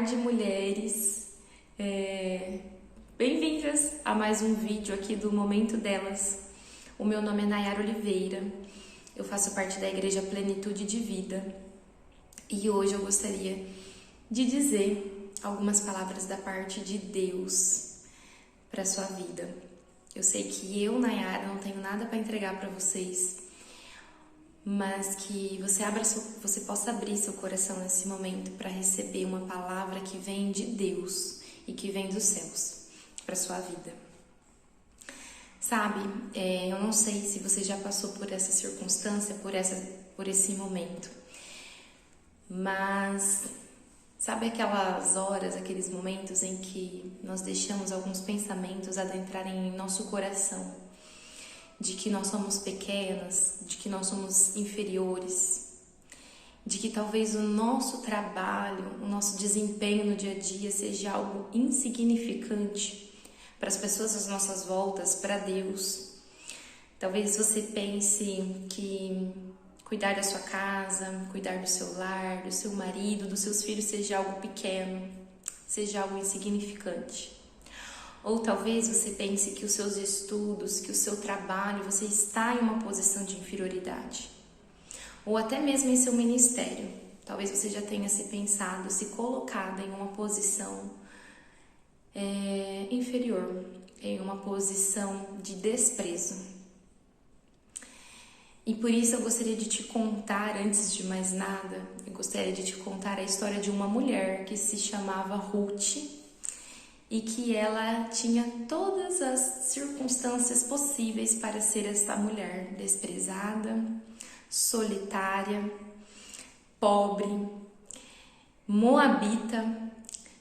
tarde, mulheres. Bem-vindas a mais um vídeo aqui do Momento Delas. O meu nome é Nayara Oliveira, eu faço parte da Igreja Plenitude de Vida e hoje eu gostaria de dizer algumas palavras da parte de Deus para sua vida. Eu sei que eu, Nayara, não tenho nada para entregar para vocês, mas que você possa abrir seu coração nesse momento para receber uma palavra que vem de Deus e que vem dos céus para sua vida. Sabe, eu não sei se você já passou por essa circunstância, por esse momento, mas sabe aquelas horas, aqueles momentos em que nós deixamos alguns pensamentos adentrarem em nosso coração, de que nós somos pequenas, de que nós somos inferiores, de que talvez o nosso trabalho, o nosso desempenho no dia a dia seja algo insignificante para as pessoas às nossas voltas, para Deus. Talvez você pense que cuidar da sua casa, cuidar do seu lar, do seu marido, dos seus filhos seja algo pequeno, seja algo insignificante. Ou talvez você pense que os seus estudos, que o seu trabalho, você está em uma posição de inferioridade. Ou até mesmo em seu ministério. Talvez você já tenha se pensado, se colocado em uma posição inferior, em uma posição de desprezo. E por isso eu gostaria de te contar, antes de mais nada, eu gostaria de te contar a história de uma mulher que se chamava Ruth, e que ela tinha todas as circunstâncias possíveis para ser esta mulher desprezada, solitária, pobre, moabita,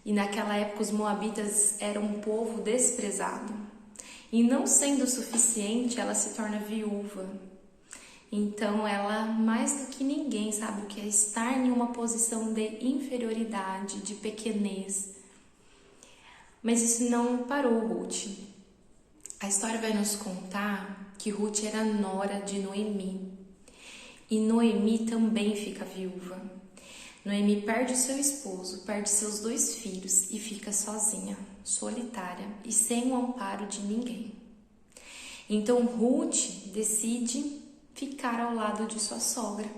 e naquela época os moabitas eram um povo desprezado. E não sendo suficiente, ela se torna viúva. Então ela, mais do que ninguém, sabe o que é estar em uma posição de inferioridade, de pequenez. Mas isso não parou Ruth. A história vai nos contar que Ruth era nora de Noemi. E Noemi também fica viúva. Noemi perde o seu esposo, perde seus 2 filhos e fica sozinha, solitária e sem o amparo de ninguém. Então Ruth decide ficar ao lado de sua sogra.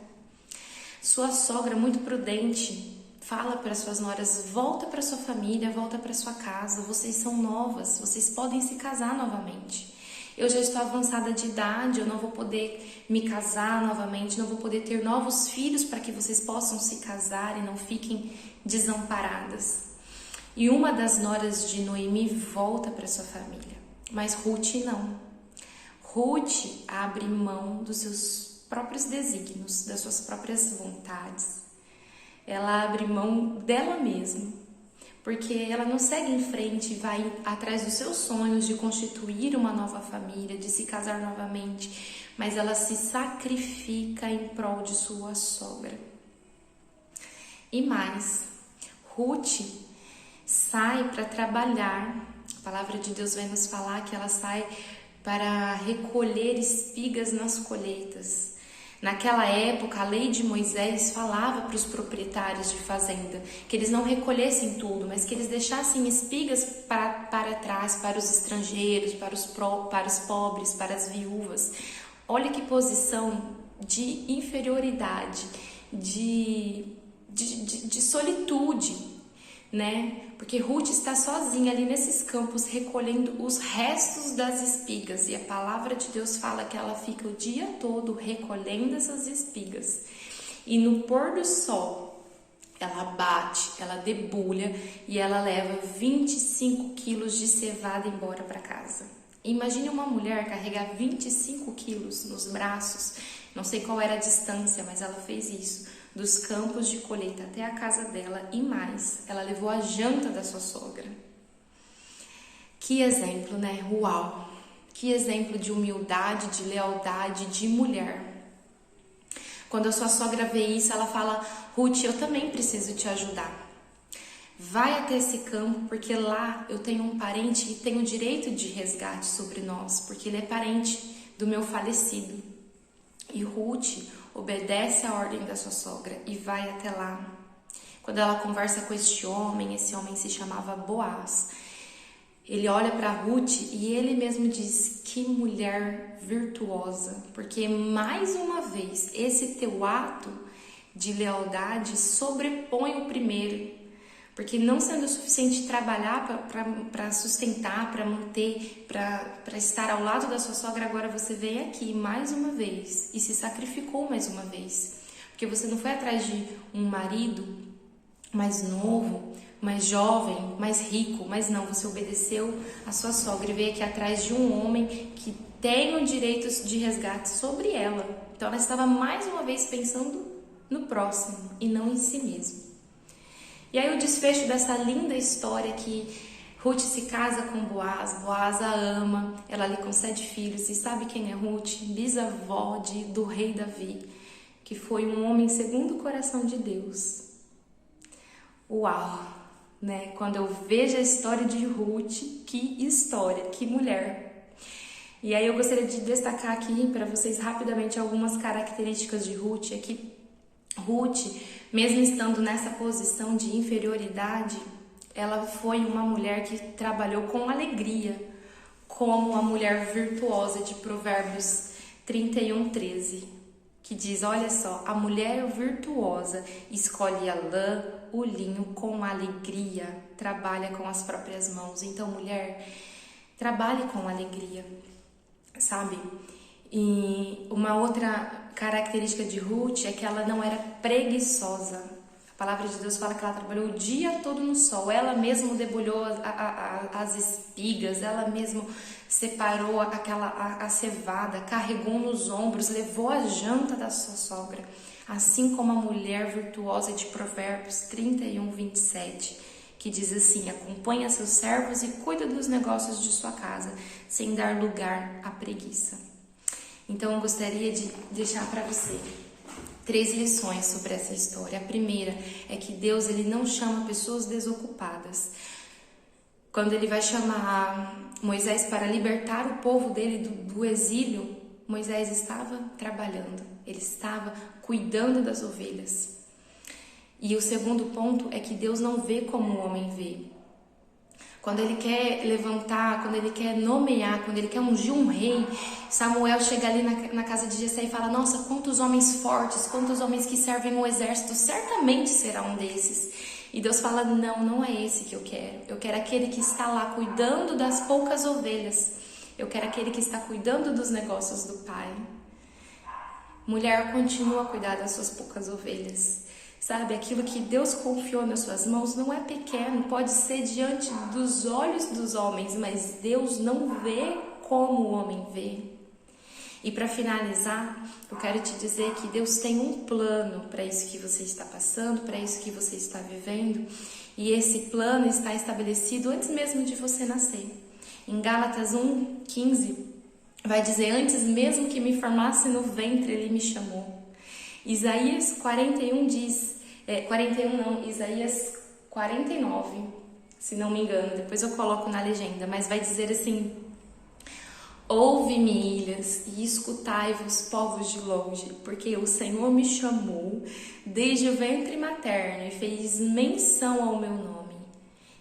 Sua sogra, muito prudente, fala para suas noras: volta para sua família, volta para sua casa, vocês são novas, vocês podem se casar novamente. Eu já estou avançada de idade, eu não vou poder me casar novamente, não vou poder ter novos filhos para que vocês possam se casar e não fiquem desamparadas. E uma das noras de Noemi volta para sua família, mas Ruth não. Ruth abre mão dos seus próprios desígnios, das suas próprias vontades. Ela abre mão dela mesma, porque ela não segue em frente e vai atrás dos seus sonhos de constituir uma nova família, de se casar novamente, mas ela se sacrifica em prol de sua sogra. E mais, Ruth sai para trabalhar. A palavra de Deus vai nos falar que ela sai para recolher espigas nas colheitas. Naquela época, a lei de Moisés falava para os proprietários de fazenda que eles não recolhessem tudo, mas que eles deixassem espigas para trás, para os estrangeiros, para os pobres, para as viúvas. Olha que posição de inferioridade, de solitude, né? Porque Ruth está sozinha ali nesses campos recolhendo os restos das espigas, e a palavra de Deus fala que ela fica o dia todo recolhendo essas espigas, e no pôr do sol ela bate, ela debulha e ela leva 25 quilos de cevada embora para casa. Imagine uma mulher carregar 25 quilos nos braços. Não sei qual era a distância, mas ela fez isso, dos campos de colheita até a casa dela, e mais, ela levou a janta da sua sogra. Que exemplo, né? Uau! Que exemplo de humildade, de lealdade, de mulher. Quando a sua sogra vê isso, ela fala: Ruth, eu também preciso te ajudar. Vai até esse campo, porque lá eu tenho um parente que tem o direito de resgate sobre nós, porque ele é parente do meu falecido. E Ruth obedece a ordem da sua sogra e vai até lá. Quando ela conversa com este homem, esse homem se chamava Boaz. Ele olha para Ruth e ele mesmo diz: que mulher virtuosa, porque mais uma vez esse teu ato de lealdade sobrepõe o primeiro, porque não sendo suficiente trabalhar para sustentar, para manter, para estar ao lado da sua sogra, agora você vem aqui mais uma vez e se sacrificou mais uma vez, porque você não foi atrás de um marido mais novo, mais jovem, mais rico, mas não, você obedeceu a sua sogra e veio aqui atrás de um homem que tem o direito de resgate sobre ela. Então ela estava mais uma vez pensando no próximo e não em si mesma. E aí o desfecho dessa linda história que Ruth se casa com Boaz, Boaz a ama, ela lhe concede filhos. E sabe quem é Ruth? Bisavó do rei Davi, que foi um homem segundo o coração de Deus. Uau, né? Quando eu vejo a história de Ruth, que história, que mulher. E aí eu gostaria de destacar aqui para vocês rapidamente algumas características de Ruth. É que Ruth, mesmo estando nessa posição de inferioridade, ela foi uma mulher que trabalhou com alegria, como a mulher virtuosa de Provérbios 31:13. Que diz, olha só, a mulher virtuosa escolhe a lã, o linho com alegria, trabalha com as próprias mãos. Então, mulher, trabalhe com alegria, sabe? E uma outra característica de Ruth é que ela não era preguiçosa. A palavra de Deus fala que ela trabalhou o dia todo no sol. Ela mesma debulhou as espigas, ela mesma separou a cevada, carregou nos ombros, levou a janta da sua sogra. Assim como a mulher virtuosa de Provérbios 31:27, que diz assim: acompanha seus servos e cuida dos negócios de sua casa, sem dar lugar à preguiça. Então eu gostaria de deixar para você 3 lições sobre essa história. A primeira é que Deus, ele não chama pessoas desocupadas. Quando ele vai chamar Moisés para libertar o povo dele do exílio, Moisés estava trabalhando, ele estava cuidando das ovelhas. E o segundo ponto é que Deus não vê como o homem vê. Quando ele quer levantar, quando ele quer nomear, quando ele quer ungir um rei, Samuel chega ali na casa de Jessé e fala: nossa, quantos homens fortes, quantos homens que servem o exército, certamente será um desses. E Deus fala: não, não é esse que eu quero. Eu quero aquele que está lá cuidando das poucas ovelhas. Eu quero aquele que está cuidando dos negócios do Pai. Mulher, continua a cuidar das suas poucas ovelhas. Sabe, aquilo que Deus confiou nas suas mãos não é pequeno, pode ser diante dos olhos dos homens, mas Deus não vê como o homem vê. E para finalizar, eu quero te dizer que Deus tem um plano para isso que você está passando, para isso que você está vivendo, e esse plano está estabelecido antes mesmo de você nascer. Em Gálatas 1:15 vai dizer: antes mesmo que me formasse no ventre, Ele me chamou. Isaías 41 diz, Isaías 49, se não me engano, depois eu coloco na legenda, mas vai dizer assim: ouve-me, ilhas, e escutai-vos, povos de longe, porque o Senhor me chamou desde o ventre materno e fez menção ao meu nome.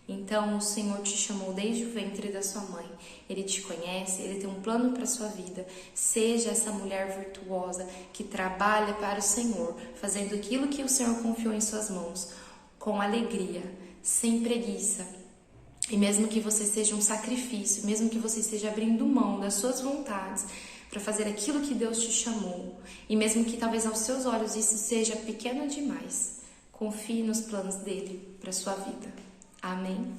Então o Senhor te chamou desde o ventre da sua mãe. Ele te conhece, Ele tem um plano para a sua vida. Seja essa mulher virtuosa que trabalha para o Senhor, fazendo aquilo que o Senhor confiou em suas mãos, com alegria, sem preguiça. E mesmo que você seja um sacrifício, mesmo que você esteja abrindo mão das suas vontades para fazer aquilo que Deus te chamou, e mesmo que talvez aos seus olhos isso seja pequeno demais, confie nos planos dele para a sua vida. Amém?